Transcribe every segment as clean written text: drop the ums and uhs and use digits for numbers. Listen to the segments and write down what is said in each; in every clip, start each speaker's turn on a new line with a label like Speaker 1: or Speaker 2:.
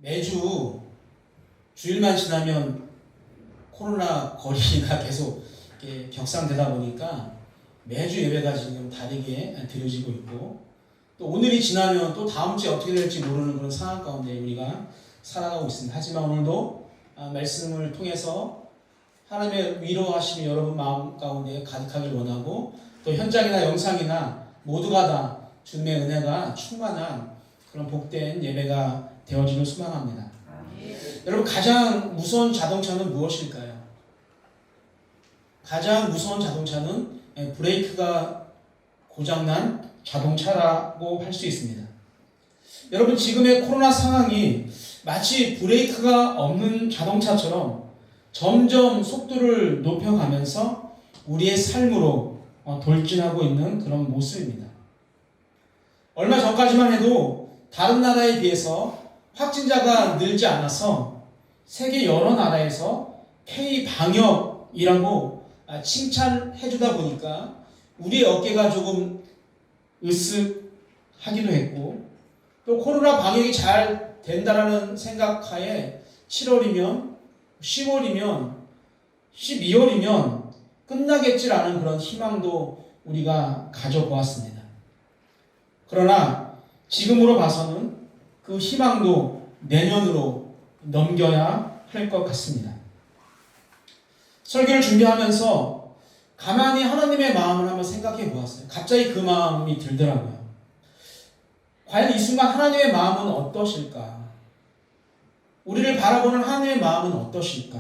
Speaker 1: 매주 주일만 지나면 코로나 거리가 계속 이렇게 격상되다 보니까 매주 예배가 지금 다르게 드려지고 있고, 또 오늘이 지나면 또 다음 주에 어떻게 될지 모르는 그런 상황 가운데 우리가 살아가고 있습니다. 하지만 오늘도 말씀을 통해서 하나님의 위로하심이 여러분 마음 가운데 가득하길 원하고, 또 현장이나 영상이나 모두가 다 주님의 은혜가 충만한 그런 복된 예배가 되어지길 소망합니다. 여러분, 가장 무서운 자동차는 무엇일까요? 가장 무서운 자동차는 브레이크가 고장난 자동차라고 할 수 있습니다. 여러분, 지금의 코로나 상황이 마치 브레이크가 없는 자동차처럼 점점 속도를 높여가면서 우리의 삶으로 돌진하고 있는 그런 모습입니다. 얼마 전까지만 해도 다른 나라에 비해서 확진자가 늘지 않아서 세계 여러 나라에서 K-방역이라고 칭찬해주다 보니까 우리의 어깨가 조금 으쓱하기도 했고, 또 코로나 방역이 잘 된다라는 생각하에 7월이면 10월이면 12월이면 끝나겠지라는 그런 희망도 우리가 가져보았습니다. 그러나 지금으로 봐서는 그 희망도 내년으로 넘겨야 할 것 같습니다. 설교를 준비하면서 가만히 하나님의 마음을 한번 생각해 보았어요. 갑자기 그 마음이 들더라고요. 과연 이 순간 하나님의 마음은 어떠실까? 우리를 바라보는 하나님의 마음은 어떠실까?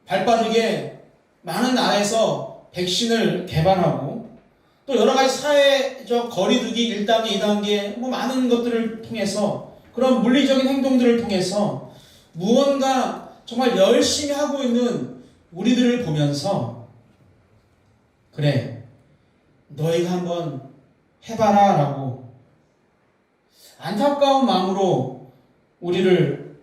Speaker 1: 발빠르게 많은 나라에서 백신을 개발하고, 또 여러 가지 사회적 거리두기 1단계, 2단계 많은 것들을 통해서, 그런 물리적인 행동들을 통해서 무언가 정말 열심히 하고 있는 우리들을 보면서, 그래, 너희가 한번 해봐라 라고 안타까운 마음으로 우리를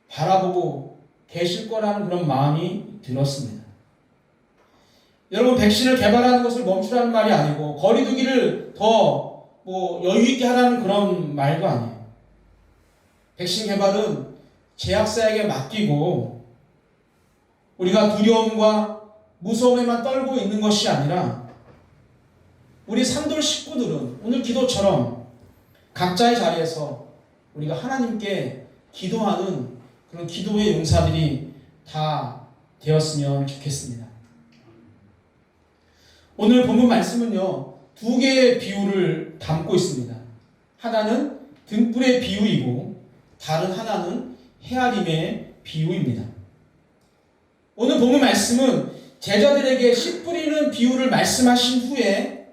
Speaker 1: 바라보고 계실 거라는 그런 마음이 들었습니다. 여러분, 백신을 개발하는 것을 멈추라는 말이 아니고, 거리두기를 더 여유 있게 하라는 그런 말도 아니에요. 백신 개발은 제약사에게 맡기고 우리가 두려움과 무서움에만 떨고 있는 것이 아니라, 우리 산돌 식구들은 오늘 기도처럼 각자의 자리에서 우리가 하나님께 기도하는 그런 기도의 용사들이 다 되었으면 좋겠습니다. 오늘 본문 말씀은요, 두 개의 비유를 담고 있습니다. 하나는 등불의 비유이고 다른 하나는 헤아림의 비유입니다. 오늘 본문 말씀은 제자들에게 씨 뿌리는 비유를 말씀하신 후에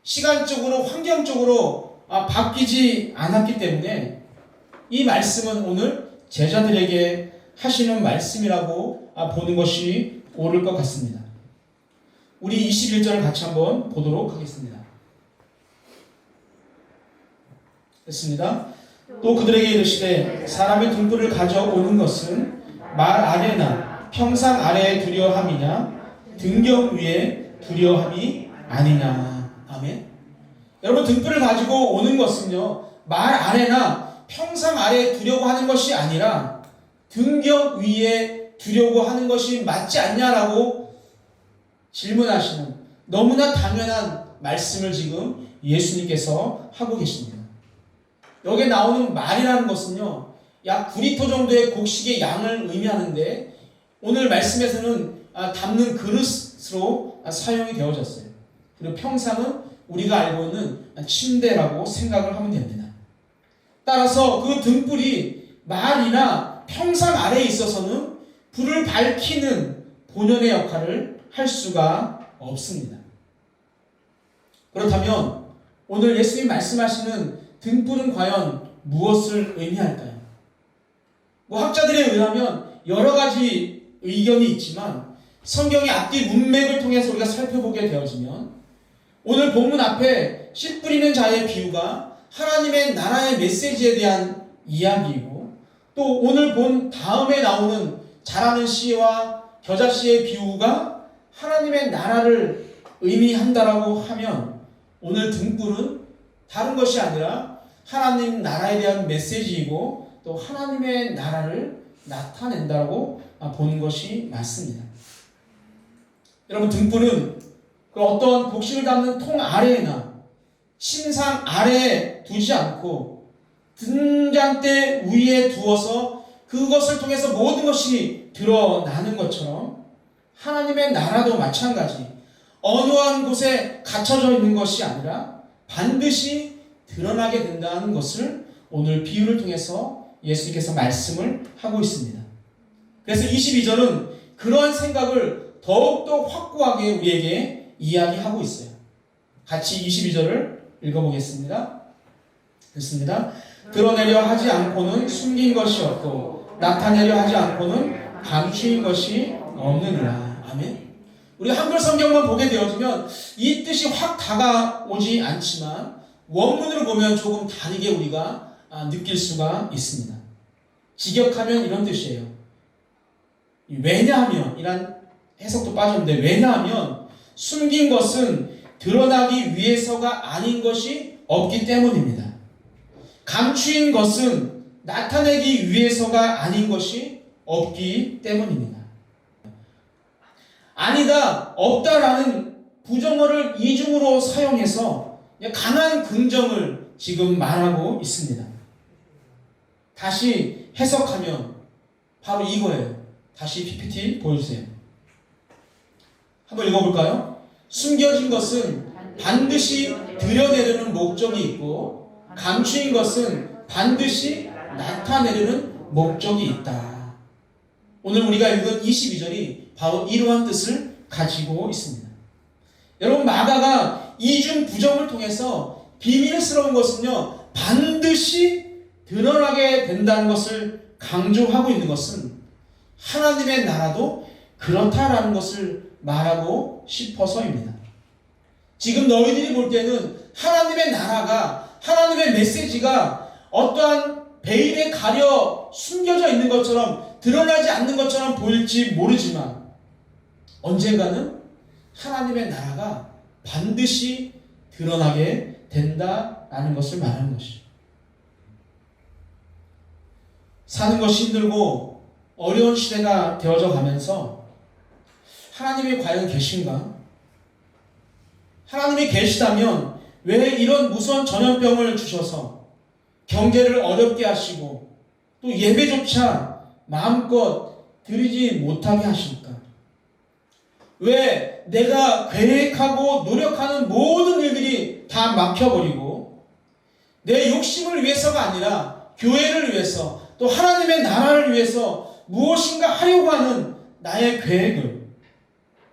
Speaker 1: 시간적으로, 환경적으로 바뀌지 않았기 때문에 이 말씀은 오늘 제자들에게 하시는 말씀이라고 보는 것이 옳을 것 같습니다. 우리 21절을 같이 한번 보도록 하겠습니다. 됐습니다. 또 그들에게 이르시되 사람의 등불을 가져오는 것은 말 아래나 평상 아래에 두려함이냐 등경 위에 두려함이 아니냐. 아멘. 여러분, 등불을 가지고 오는 것은요, 말 아래나 평상 아래에 두려고 하는 것이 아니라 등경 위에 두려고 하는 것이 맞지 않냐라고 질문하시는 너무나 당연한 말씀을 지금 예수님께서 하고 계십니다. 여기에 나오는 말이라는 것은요, 약 9리터 정도의 곡식의 양을 의미하는데, 오늘 말씀에서는 담는 그릇으로 사용이 되어졌어요. 그리고 평상은 우리가 알고 있는 침대라고 생각을 하면 됩니다. 따라서 그 등불이 말이나 평상 아래에 있어서는 불을 밝히는 본연의 역할을 할 수가 없습니다. 그렇다면 오늘 예수님 말씀하시는 등불은 과연 무엇을 의미할까요? 학자들에 의하면 여러 가지 의견이 있지만, 성경의 앞뒤 문맥을 통해서 우리가 살펴보게 되어지면 오늘 본문 앞에 씨 뿌리는 자의 비유가 하나님의 나라의 메시지에 대한 이야기이고, 또 오늘 본 다음에 나오는 자라는 씨와 겨자 씨의 비유가 하나님의 나라를 의미한다라고 하면, 오늘 등불은 다른 것이 아니라 하나님 나라에 대한 메시지이고 또 하나님의 나라를 나타낸다고 보는 것이 맞습니다. 여러분, 등불은 그 어떤 곡식을 담는 통 아래에나 신상 아래에 두지 않고 등잔대 위에 두어서 그것을 통해서 모든 것이 드러나는 것처럼 하나님의 나라도 마찬가지 어느 한 곳에 갇혀져 있는 것이 아니라 반드시 드러나게 된다는 것을 오늘 비유를 통해서 예수님께서 말씀을 하고 있습니다. 그래서 22절은 그러한 생각을 더욱더 확고하게 우리에게 이야기하고 있어요. 같이 22절을 읽어보겠습니다. 됐습니다. 드러내려 하지 않고는 숨긴 것이 없고 나타내려 하지 않고는 감추인 것이 없느니라. 아멘. 우리 한글 성경만 보게 되어지면 이 뜻이 확 다가오지 않지만 원문으로 보면 조금 다르게 우리가 느낄 수가 있습니다. 직역하면 이런 뜻이에요. 왜냐하면 이란 해석도 빠졌는데, 왜냐하면 숨긴 것은 드러나기 위해서가 아닌 것이 없기 때문입니다. 감추인 것은 나타내기 위해서가 아닌 것이 없기 때문입니다. 아니다, 없다라는 부정어를 이중으로 사용해서 강한 긍정을 지금 말하고 있습니다. 다시 해석하면 바로 이거예요. 다시 PPT 보여주세요. 한번 읽어볼까요? 숨겨진 것은 반드시 드러내려는 목적이 있고 감추인 것은 반드시 나타내려는 목적이 있다. 오늘 우리가 읽은 22절이 바로 이러한 뜻을 가지고 있습니다. 여러분, 마가가 이중 부정을 통해서 비밀스러운 것은요, 반드시 드러나게 된다는 것을 강조하고 있는 것은 하나님의 나라도 그렇다라는 것을 말하고 싶어서입니다. 지금 너희들이 볼 때는 하나님의 나라가, 하나님의 메시지가 어떠한 베일에 가려 숨겨져 있는 것처럼, 드러나지 않는 것처럼 보일지 모르지만 언젠가는 하나님의 나라가 반드시 드러나게 된다라는 것을 말하는 것이죠. 사는 것이 힘들고 어려운 시대가 되어져 가면서 하나님이 과연 계신가? 하나님이 계시다면 왜 이런 무서운 전염병을 주셔서 경제를 어렵게 하시고 또 예배조차 마음껏 드리지 못하게 하실까? 왜 내가 계획하고 노력하는 모든 일들이 다 막혀버리고 내 욕심을 위해서가 아니라 교회를 위해서 또 하나님의 나라를 위해서 무엇인가 하려고 하는 나의 계획을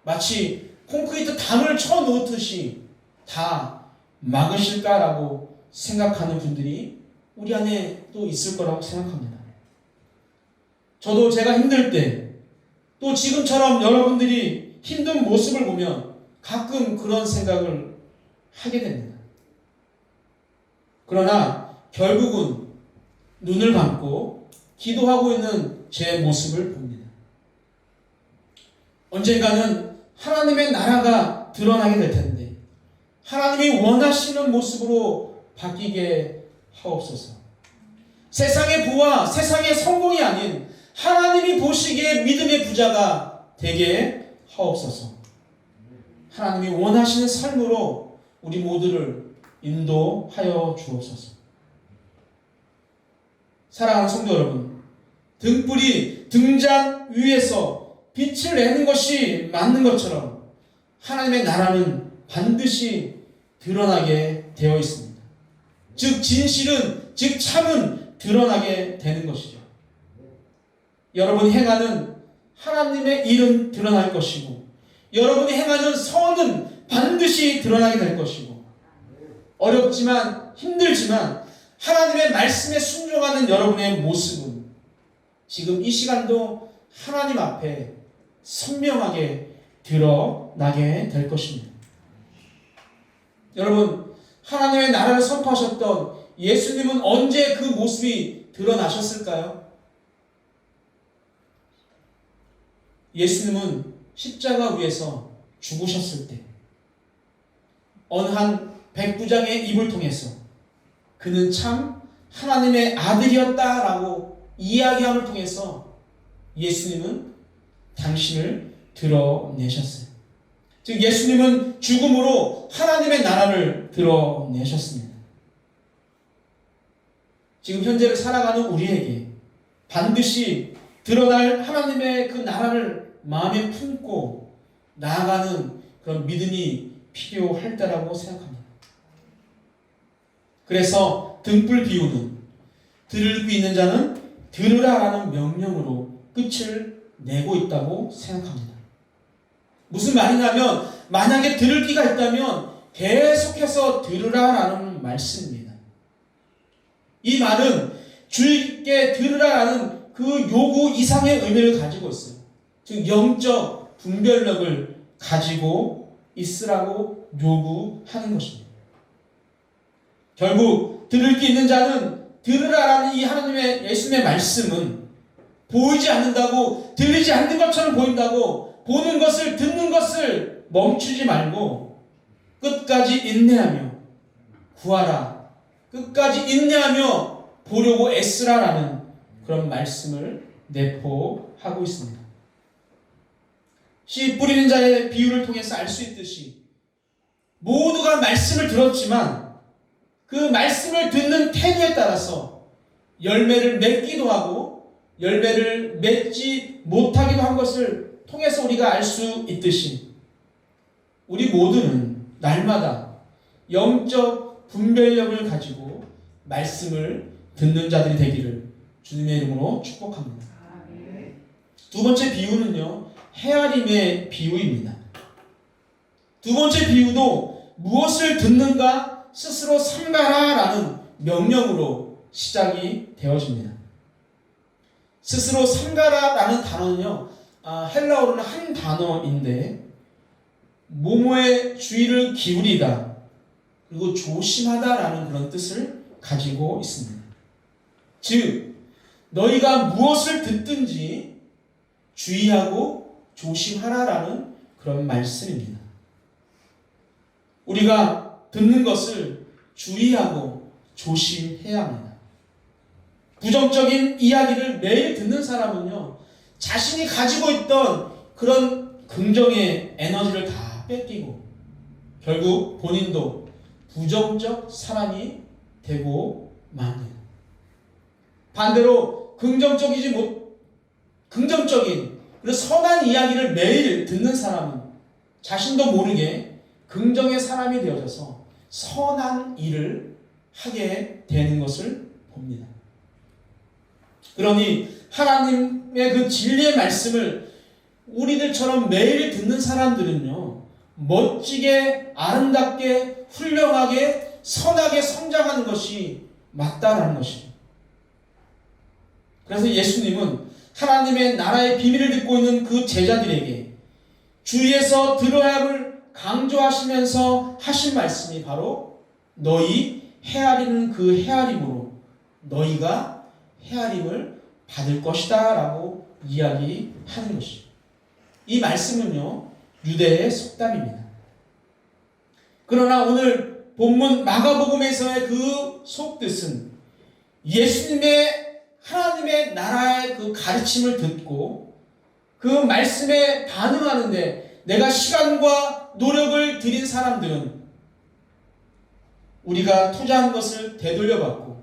Speaker 1: 마치 콘크리트 담을 쳐놓듯이 다 막으실까라고 생각하는 분들이 우리 안에 또 있을 거라고 생각합니다. 저도 제가 힘들 때 또 지금처럼 여러분들이 힘든 모습을 보면 가끔 그런 생각을 하게 됩니다. 그러나 결국은 눈을 감고 기도하고 있는 제 모습을 봅니다. 언젠가는 하나님의 나라가 드러나게 될 텐데 하나님이 원하시는 모습으로 바뀌게 하옵소서. 세상의 부와 세상의 성공이 아닌 하나님이 보시기에 믿음의 부자가 되게 하옵소서. 하나님이 원하시는 삶으로 우리 모두를 인도하여 주옵소서. 사랑하는 성도 여러분, 등불이 등잔 위에서 빛을 내는 것이 맞는 것처럼 하나님의 나라는 반드시 드러나게 되어 있습니다. 즉 진실은, 즉 참은 드러나게 되는 것이죠. 여러분이 행하는 하나님의 일은 드러날 것이고 여러분이 행하는 선은 반드시 드러나게 될 것이고 어렵지만 힘들지만 하나님의 말씀에 순종하는 여러분의 모습은 지금 이 시간도 하나님 앞에 선명하게 드러나게 될 것입니다. 여러분, 하나님의 나라를 선포하셨던 예수님은 언제 그 모습이 드러나셨을까요? 예수님은 십자가 위에서 죽으셨을 때 어느 한 백부장의 입을 통해서 그는 참 하나님의 아들이었다라고 이야기함을 통해서 예수님은 당신을 드러내셨어요. 즉 예수님은 죽음으로 하나님의 나라를 드러내셨습니다. 지금 현재를 살아가는 우리에게 반드시 드러날 하나님의 그 나라를 마음에 품고 나아가는 그런 믿음이 필요할 때라고 생각합니다. 그래서 등불 비유는 들을 귀 있는 자는 들으라라는 명령으로 끝을 내고 있다고 생각합니다. 무슨 말이냐면 만약에 들을 귀가 있다면 계속해서 들으라라는 말씀입니다. 이 말은 주의 깊게 들으라라는 그 요구 이상의 의미를 가지고 있어요. 즉 영적 분별력을 가지고 있으라고 요구하는 것입니다. 결국 들을 귀 있는 자는 들으라라는 이 하나님의 예수님의 말씀은 보이지 않는다고, 들리지 않는 것처럼 보인다고 보는 것을, 듣는 것을 멈추지 말고 끝까지 인내하며 구하라, 끝까지 인내하며 보려고 애쓰라라는 그런 말씀을 내포하고 있습니다. 씨 뿌리는 자의 비유를 통해서 알 수 있듯이 모두가 말씀을 들었지만 그 말씀을 듣는 태도에 따라서 열매를 맺기도 하고 열매를 맺지 못하기도 한 것을 통해서 우리가 알 수 있듯이 우리 모두는 날마다 영적 분별력을 가지고 말씀을 듣는 자들이 되기를 주님의 이름으로 축복합니다. 두 번째 비유는요, 헤아림의 비유입니다. 두 번째 비유도 무엇을 듣는가 스스로 삼가라라는 명령으로 시작이 되어집니다. 스스로 삼가라라는 단어는요, 헬라어로는 한 단어인데 모모의 주의를 기울이다 그리고 조심하다라는 그런 뜻을 가지고 있습니다. 즉 너희가 무엇을 듣든지 주의하고 조심하라라는 그런 말씀입니다. 우리가 듣는 것을 주의하고 조심해야 합니다. 부정적인 이야기를 매일 듣는 사람은요, 자신이 가지고 있던 그런 긍정의 에너지를 다 뺏기고 결국 본인도 부정적 사람이 되고 맙니다. 반대로 긍정적인 그리고 선한 이야기를 매일 듣는 사람은 자신도 모르게 긍정의 사람이 되어져서 선한 일을 하게 되는 것을 봅니다. 그러니 하나님의 그 진리의 말씀을 우리들처럼 매일 듣는 사람들은요, 멋지게 아름답게 훌륭하게 선하게 성장하는 것이 맞다라는 것입니다. 그래서 예수님은 하나님의 나라의 비밀을 듣고 있는 그 제자들에게 주위에서 들어야 함을 강조하시면서 하신 말씀이 바로 너희 헤아리는 그 헤아림으로 너희가 헤아림을 받을 것이다 라고 이야기하는 것이죠. 이 말씀은요, 유대의 속담입니다. 그러나 오늘 본문 마가복음에서의 그 속뜻은 예수님의 하나님의 나라의 그 가르침을 듣고 그 말씀에 반응하는데 내가 시간과 노력을 들인 사람들은 우리가 투자한 것을 되돌려받고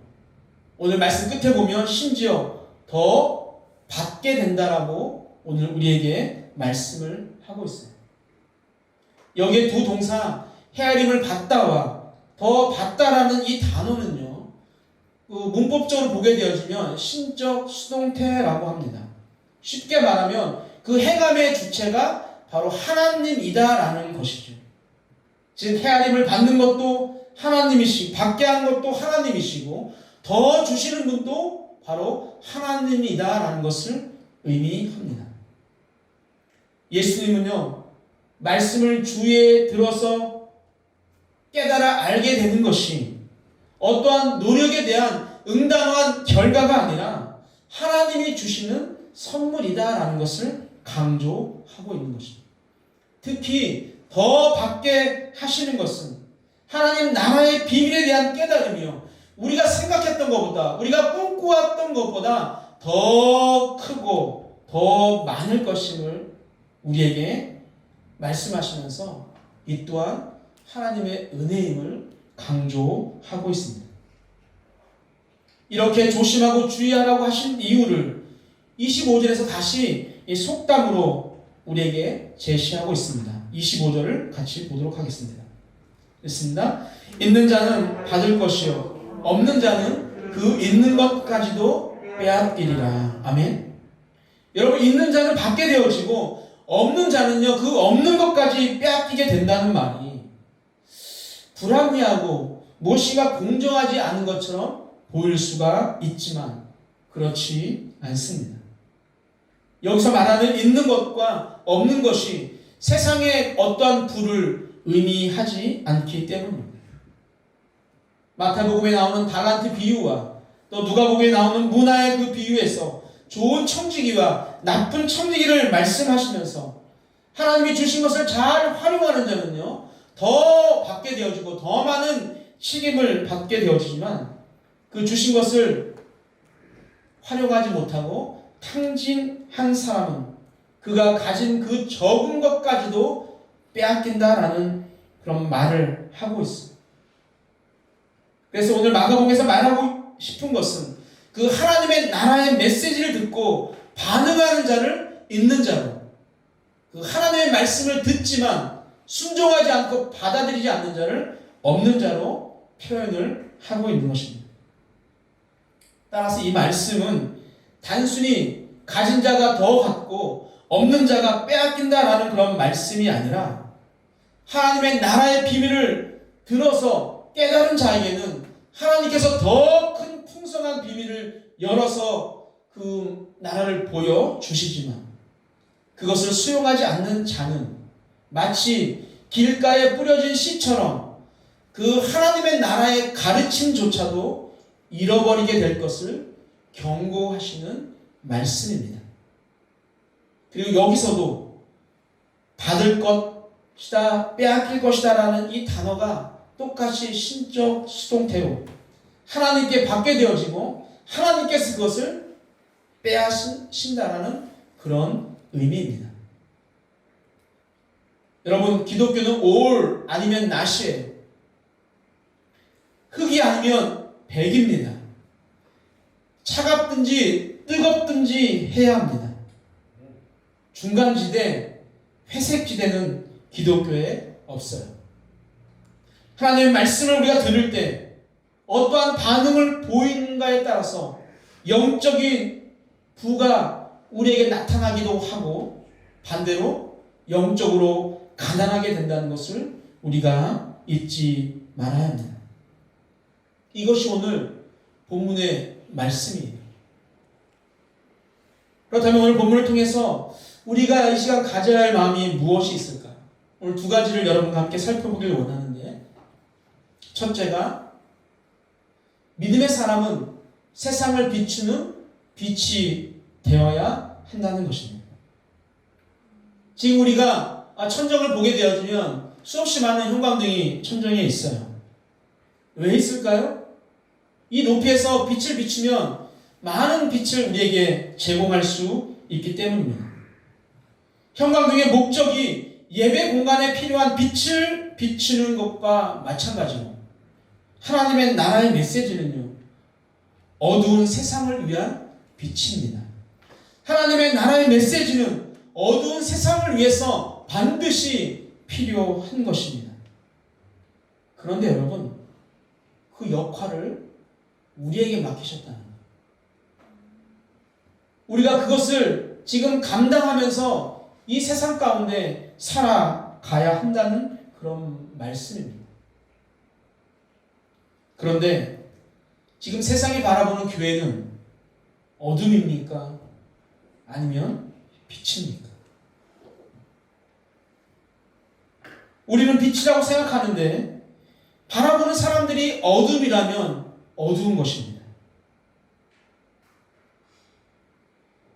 Speaker 1: 오늘 말씀 끝에 보면 심지어 더 받게 된다라고 오늘 우리에게 말씀을 하고 있어요. 여기에 두 동사 헤아림을 받다와 더 받다라는 이 단어는요, 문법적으로 보게 되어지면 신적 수동태라고 합니다. 쉽게 말하면 그 행함의 주체가 바로 하나님이다라는 것이죠. 즉 헤아림을 받는 것도 하나님이시고 받게 하는 것도 하나님이시고 더 주시는 분도 바로 하나님이다라는 것을 의미합니다. 예수님은요, 말씀을 주위에 들어서 깨달아 알게 되는 것이 어떠한 노력에 대한 응당한 결과가 아니라 하나님이 주시는 선물이다라는 것을 강조하고 있는 것입니다. 특히 더 받게 하시는 것은 하나님 나라의 비밀에 대한 깨달음이요, 우리가 생각했던 것보다, 우리가 꿈꾸었던 것보다 더 크고 더 많을 것임을 우리에게 말씀하시면서 이 또한 하나님의 은혜임을 강조하고 있습니다. 이렇게 조심하고 주의하라고 하신 이유를 25절에서 다시 이 속담으로 우리에게 제시하고 있습니다. 25절을 같이 보도록 하겠습니다. 읽습니다. 있는 자는 받을 것이요 없는 자는 그 있는 것까지도 빼앗기리라. 아멘. 여러분, 있는 자는 받게 되어지고 없는 자는요 그 없는 것까지 빼앗기게 된다는 말이 불합리하고 무엇인가 공정하지 않은 것처럼 보일 수가 있지만 그렇지 않습니다. 여기서 말하는 있는 것과 없는 것이 세상의 어떠한 부를 의미하지 않기 때문입니다. 마태복음에 나오는 달란트 비유와 또 누가복음에 나오는 문화의 그 비유에서 좋은 청지기와 나쁜 청지기를 말씀하시면서 하나님이 주신 것을 잘 활용하는 자는요 더 받게 되어지고 더 많은 책임을 받게 되어지지만 그 주신 것을 활용하지 못하고 탕진한 사람은 그가 가진 그 적은 것까지도 빼앗긴다라는 그런 말을 하고 있습니다. 그래서 오늘 마가복음에서 말하고 싶은 것은 그 하나님의 나라의 메시지를 듣고 반응하는 자를 있는 자로, 그 하나님의 말씀을 듣지만 순종하지 않고 받아들이지 않는 자를 없는 자로 표현을 하고 있는 것입니다. 따라서 이 말씀은 단순히 가진 자가 더 갖고 없는 자가 빼앗긴다라는 그런 말씀이 아니라 하나님의 나라의 비밀을 들어서 깨달은 자에게는 하나님께서 더 큰 풍성한 비밀을 열어서 그 나라를 보여주시지만 그것을 수용하지 않는 자는 마치 길가에 뿌려진 씨처럼 그 하나님의 나라의 가르침조차도 잃어버리게 될 것을 경고하시는 말씀입니다. 그리고 여기서도 받을 것이다, 빼앗길 것이다 라는 이 단어가 똑같이 신적 수동태로 하나님께 받게 되어지고 하나님께서 그것을 빼앗으신다라는 그런 의미입니다. 여러분, 기독교는 올 아니면 not이에요. 흙이 아니면 백입니다. 차갑든지 뜨겁든지 해야 합니다. 중간지대, 회색지대는 기독교에 없어요. 하나님의 말씀을 우리가 들을 때 어떠한 반응을 보이는가에 따라서 영적인 부가 우리에게 나타나기도 하고 반대로 영적으로 가난하게 된다는 것을 우리가 잊지 말아야 합니다. 이것이 오늘 본문의 말씀이에요. 그렇다면 오늘 본문을 통해서 우리가 이 시간 가져야 할 마음이 무엇이 있을까? 오늘 두 가지를 여러분과 함께 살펴보길 원하는데, 첫째가 믿음의 사람은 세상을 비추는 빛이 되어야 한다는 것입니다. 지금 우리가 천정을 보게 되어지면 수없이 많은 형광등이 천정에 있어요. 왜 있을까요? 이 높이에서 빛을 비추면 많은 빛을 우리에게 제공할 수 있기 때문입니다. 형광등의 목적이 예배 공간에 필요한 빛을 비추는 것과 마찬가지로 하나님의 나라의 메시지는요, 어두운 세상을 위한 빛입니다. 하나님의 나라의 메시지는 어두운 세상을 위해서 반드시 필요한 것입니다. 그런데 여러분, 그 역할을 우리에게 맡기셨다는 거예요. 우리가 그것을 지금 감당하면서 이 세상 가운데 살아가야 한다는 그런 말씀입니다. 그런데 지금 세상이 바라보는 교회는 어둠입니까? 아니면 빛입니까? 우리는 빛이라고 생각하는데 바라보는 사람들이 어둠이라면 어두운 것입니다.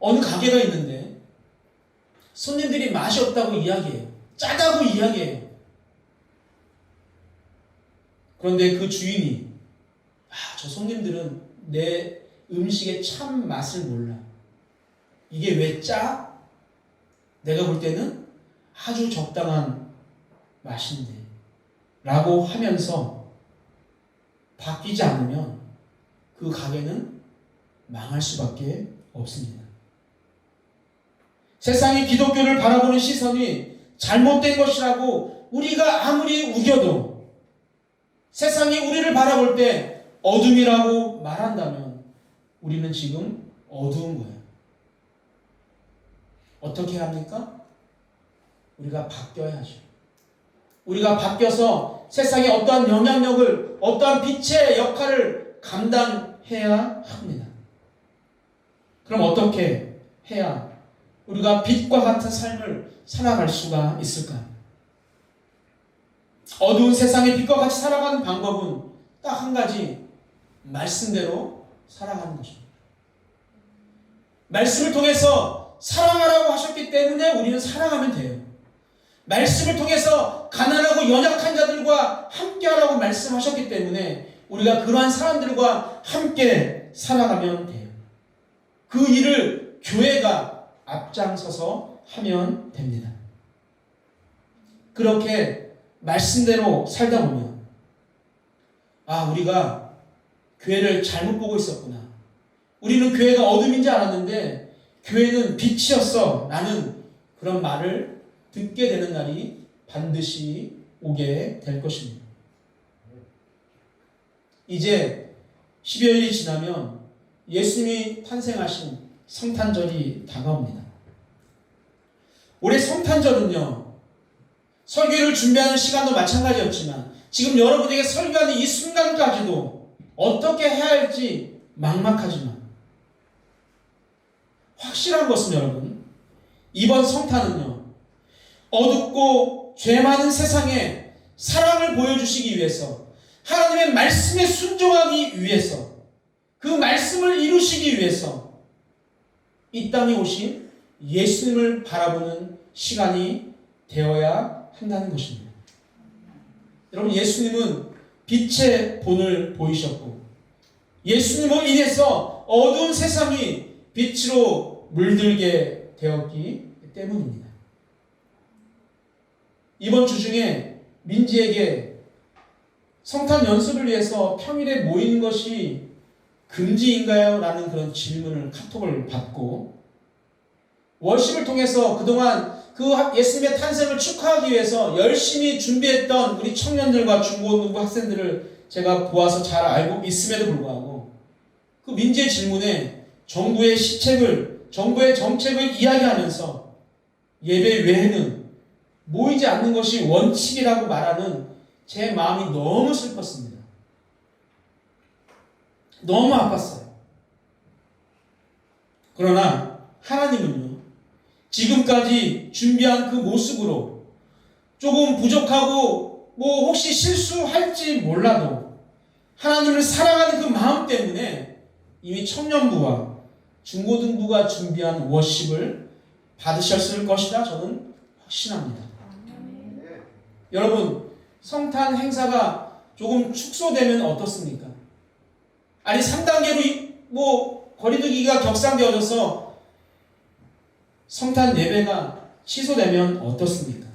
Speaker 1: 어느 가게가 있는데 손님들이 맛이 없다고 이야기해요. 짜다고 이야기해요. 그런데 그 주인이 저 손님들은 내 음식의 참 맛을 몰라. 이게 왜 짜? 내가 볼 때는 아주 적당한 맛인데 라고 하면서 바뀌지 않으면 그 가게는 망할 수밖에 없습니다. 세상이 기독교를 바라보는 시선이 잘못된 것이라고 우리가 아무리 우겨도, 세상이 우리를 바라볼 때 어둠이라고 말한다면 우리는 지금 어두운 거예요. 어떻게 합니까? 우리가 바뀌어야죠. 우리가 바뀌어서 세상에 어떠한 영향력을, 어떠한 빛의 역할을 감당해야 합니다. 그럼 어떻게 해야 우리가 빛과 같은 삶을 살아갈 수가 있을까요? 어두운 세상의 빛과 같이 살아가는 방법은 딱 한 가지, 말씀대로 살아가는 것입니다. 말씀을 통해서 사랑하라고 하셨기 때문에 우리는 사랑하면 돼요. 말씀을 통해서 가난하고 연약한 자들과 함께하라고 말씀하셨기 때문에 우리가 그러한 사람들과 함께 살아가면 돼요. 그 일을 교회가 앞장서서 하면 됩니다. 그렇게 말씀대로 살다 보면 우리가 교회를 잘못 보고 있었구나. 우리는 교회가 어둠인지 알았는데 교회는 빛이었어. 라는 그런 말을 듣게 되는 날이 반드시 오게 될 것입니다. 이제 12월이 지나면 예수님이 탄생하신 성탄절이 다가옵니다. 올해 성탄절은요, 설교를 준비하는 시간도 마찬가지였지만 지금 여러분에게 설교하는 이 순간까지도 어떻게 해야 할지 막막하지만 확실한 것은 여러분, 이번 성탄은요, 어둡고 죄 많은 세상에 사랑을 보여주시기 위해서, 하나님의 말씀에 순종하기 위해서, 그 말씀을 이루시기 위해서 이 땅에 오신 예수님을 바라보는 시간이 되어야 한다는 것입니다. 여러분, 예수님은 빛의 본을 보이셨고 예수님으로 인해서 어두운 세상이 빛으로 물들게 되었기 때문입니다. 이번 주 중에 민지에게 성탄 연습을 위해서 평일에 모이는 것이 금지인가요? 라는 그런 질문을, 카톡을 받고 월십을 통해서 그동안 그 예수님의 탄생을 축하하기 위해서 열심히 준비했던 우리 청년들과 중고등부 학생들을 제가 보아서 잘 알고 있음에도 불구하고 그 민지의 질문에 정부의 시책을, 정부의 정책을 이야기하면서 예배 외에는 모이지 않는 것이 원칙이라고 말하는 제 마음이 너무 슬펐습니다. 너무 아팠어요. 그러나 하나님은요, 지금까지 준비한 그 모습으로 조금 부족하고 혹시 실수할지 몰라도 하나님을 사랑하는 그 마음 때문에 이미 청년부와 중고등부가 준비한 워십을 받으셨을 것이다 저는 확신합니다. 여러분, 성탄 행사가 조금 축소되면 어떻습니까? 아니 3단계로 거리두기가 격상되어져서 성탄 예배가 취소되면 어떻습니까?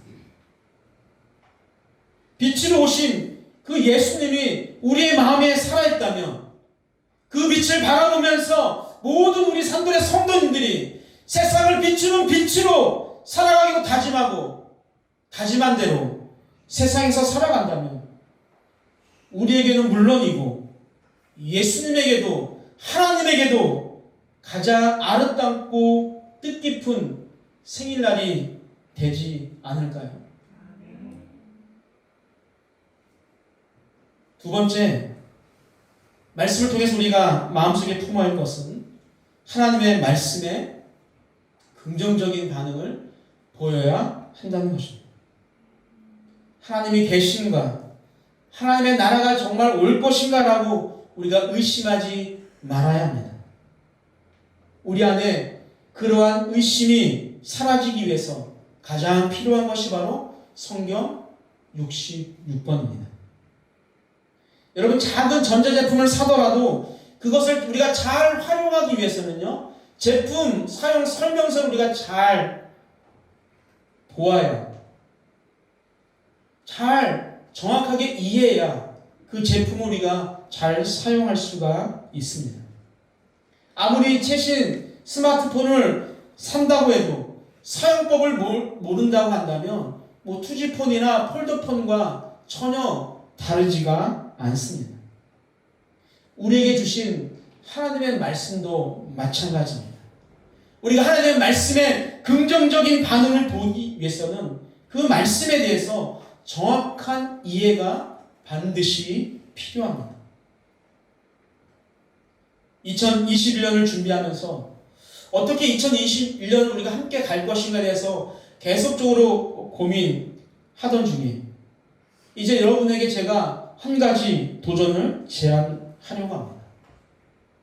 Speaker 1: 빛으로 오신 그 예수님이 우리의 마음에 살아있다면 그 빛을 바라보면서 모든 우리 산돌의 성도님들이 세상을 비추는 빛으로 살아가기로 다짐하고 다짐한 대로 세상에서 살아간다면 우리에게는 물론이고 예수님에게도 하나님에게도 가장 아름답고 뜻깊은 생일날이 되지 않을까요? 두 번째, 말씀을 통해서 우리가 마음속에 품어야 할 것은 하나님의 말씀에 긍정적인 반응을 보여야 한다는 것입니다. 하나님이 계신가? 하나님의 나라가 정말 올 것인가? 라고 우리가 의심하지 말아야 합니다. 우리 안에 그러한 의심이 사라지기 위해서 가장 필요한 것이 바로 성경 66번입니다. 여러분, 작은 전자제품을 사더라도 그것을 우리가 잘 활용하기 위해서는요, 제품 사용 설명서를 우리가 잘 보아야, 잘 정확하게 이해해야 그 제품을 우리가 잘 사용할 수가 있습니다. 아무리 최신 스마트폰을 산다고 해도 사용법을 모른다고 한다면 뭐 투지폰이나 폴더폰과 전혀 다르지가 않습니다. 우리에게 주신 하나님의 말씀도 마찬가지입니다. 우리가 하나님의 말씀에 긍정적인 반응을 보기 위해서는 그 말씀에 대해서 정확한 이해가 반드시 필요합니다. 2021년을 준비하면서 어떻게 2021년 우리가 함께 갈 것인가에 대해서 계속적으로 고민하던 중에 이제 여러분에게 제가 한 가지 도전을 제안하려고 합니다.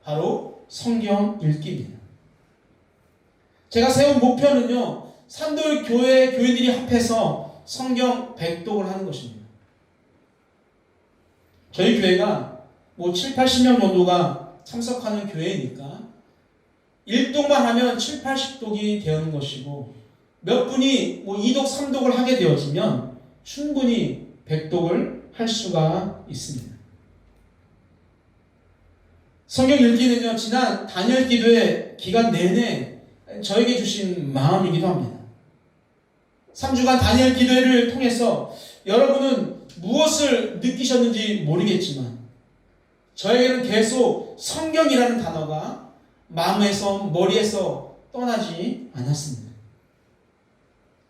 Speaker 1: 바로 성경 읽기입니다. 제가 세운 목표는요, 산돌 교회들이 합해서 성경 100독을 하는 것입니다. 저희 교회가 뭐 7, 80명 정도가 참석하는 교회니까 1독만 하면 7, 80독이 되는 것이고 몇 분이 뭐 2독, 3독을 하게 되어지면 충분히 100독을 할 수가 있습니다. 성경 읽기는요, 지난 단열 기도의 기간 내내 저에게 주신 마음이기도 합니다. 3주간 단열 기도회를 통해서 여러분은 무엇을 느끼셨는지 모르겠지만 저에게는 계속 성경이라는 단어가 마음에서 머리에서 떠나지 않았습니다.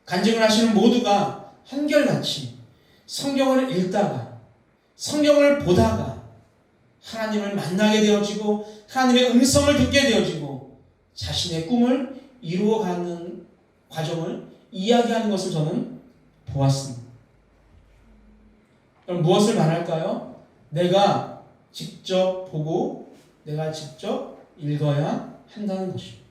Speaker 1: 간증을 하시는 모두가 한결같이 성경을 읽다가 성경을 보다가 하나님을 만나게 되어지고 하나님의 음성을 듣게 되어지고 자신의 꿈을 이루어가는 과정을 이야기하는 것을 저는 보았습니다. 그럼 무엇을 말할까요? 내가 직접 보고 내가 직접 읽어야 한다는 것입니다.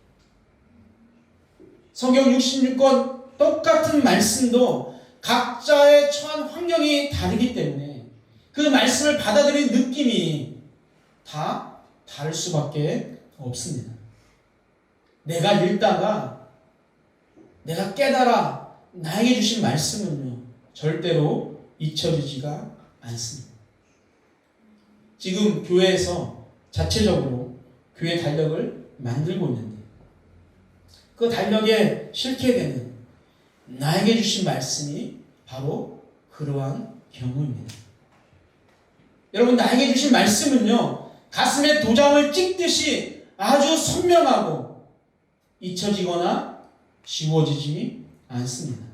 Speaker 1: 성경 66권 똑같은 말씀도 각자의 처한 환경이 다르기 때문에 그 말씀을 받아들이는 느낌이 다 다를 수밖에 없습니다. 내가 읽다가 내가 깨달아 나에게 주신 말씀은요, 절대로 잊혀지지가 않습니다. 지금 교회에서 자체적으로 교회 달력을 만들고 있는데 그 달력에 실게 되는 나에게 주신 말씀이 바로 그러한 경우입니다. 여러분, 나에게 주신 말씀은요, 가슴에 도장을 찍듯이 아주 선명하고 잊혀지거나 지워지지 않습니다.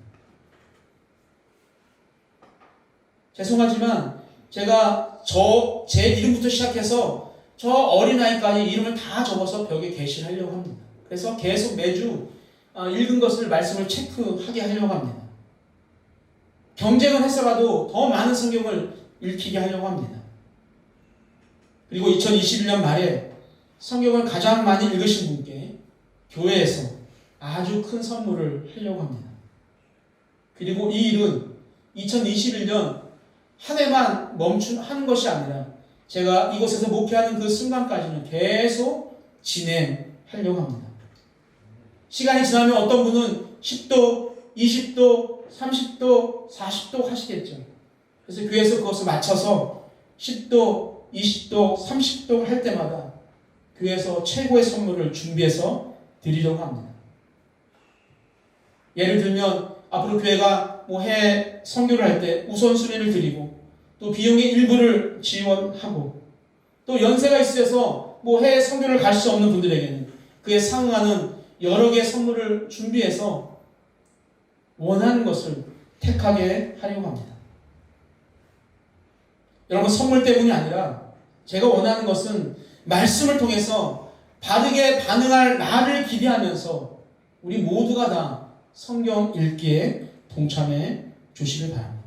Speaker 1: 죄송하지만 제가 제 이름부터 시작해서 저 어린아이까지 이름을 다 적어서 벽에 게시하려고 합니다. 그래서 계속 매주 읽은 것을 말씀을 체크하게 하려고 합니다. 경쟁을 해서라도 더 많은 성경을 읽히게 하려고 합니다. 그리고 2021년 말에 성경을 가장 많이 읽으신 분께 교회에서 아주 큰 선물을 하려고 합니다. 그리고 이 일은 2021년 한 해만 하는 것이 아니라 제가 이곳에서 목회하는 그 순간까지는 계속 진행하려고 합니다. 시간이 지나면 어떤 분은 10도, 20도, 30도, 40도 하시겠죠. 그래서 교회에서 그것을 맞춰서 10도, 20도, 30도 할 때마다 교회에서 최고의 선물을 준비해서 드리려고 합니다. 예를 들면 앞으로 교회가 해 선교를 할 때 우선순위를 드리고 또 비용의 일부를 지원하고 또 연세가 있어서 해외 선교를 갈 수 없는 분들에게는 그에 상응하는 여러 개의 선물을 준비해서 원하는 것을 택하게 하려고 합니다. 여러분, 선물 때문이 아니라 제가 원하는 것은 말씀을 통해서 바르게 반응할 나를 기대하면서 우리 모두가 다 성경 읽기에 동참해 주시길 바랍니다.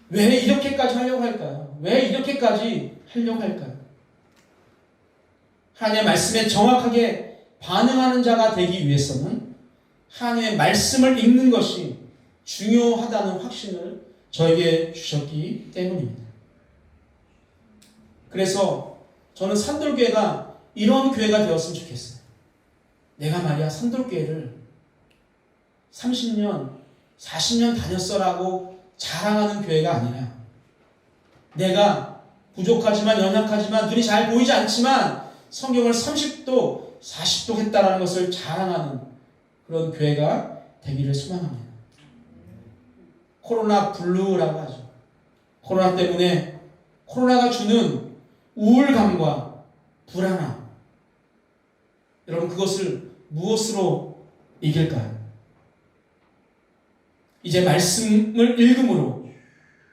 Speaker 1: 왜 이렇게까지 하려고 할까요? 왜 이렇게까지 하려고 할까요? 하나님의 말씀에 정확하게 반응하는 자가 되기 위해서는 하나님의 말씀을 읽는 것이 중요하다는 확신을 저에게 주셨기 때문입니다. 그래서 저는 산돌교회가 이런 교회가 되었으면 좋겠어요. 내가 말이야 산돌교회를 30년, 40년 다녔어라고 자랑하는 교회가 아니라 내가 부족하지만 연약하지만 눈이 잘 보이지 않지만 성경을 30도, 40도 했다라는 것을 자랑하는 그런 교회가 되기를 소망합니다. 코로나 블루라고 하죠. 코로나 때문에 코로나가 주는 우울감과 불안함, 여러분 그것을 무엇으로 이길까요? 이제 말씀을 읽음으로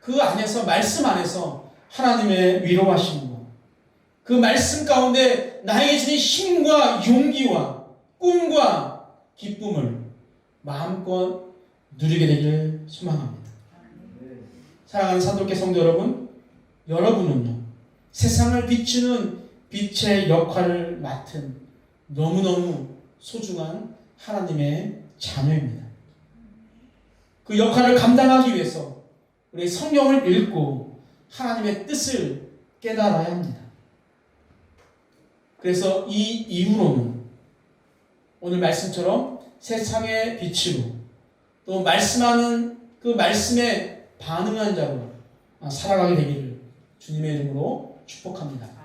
Speaker 1: 그 안에서 말씀 안에서 하나님의 위로하심과 그 말씀 가운데 나에게 주신 힘과 용기와 꿈과 기쁨을 마음껏 누리게 되기를 소망합니다. 사랑하는 산돌교 성도 여러분, 여러분은요 세상을 비추는 빛의 역할을 맡은 너무너무 소중한 하나님의 자녀입니다. 그 역할을 감당하기 위해서 우리 성경을 읽고 하나님의 뜻을 깨달아야 합니다. 그래서 이 이후로는 오늘 말씀처럼 세상의 빛으로 또 말씀하는 그 말씀에 반응한 자로 살아가게 되기를 주님의 이름으로 축복합니다.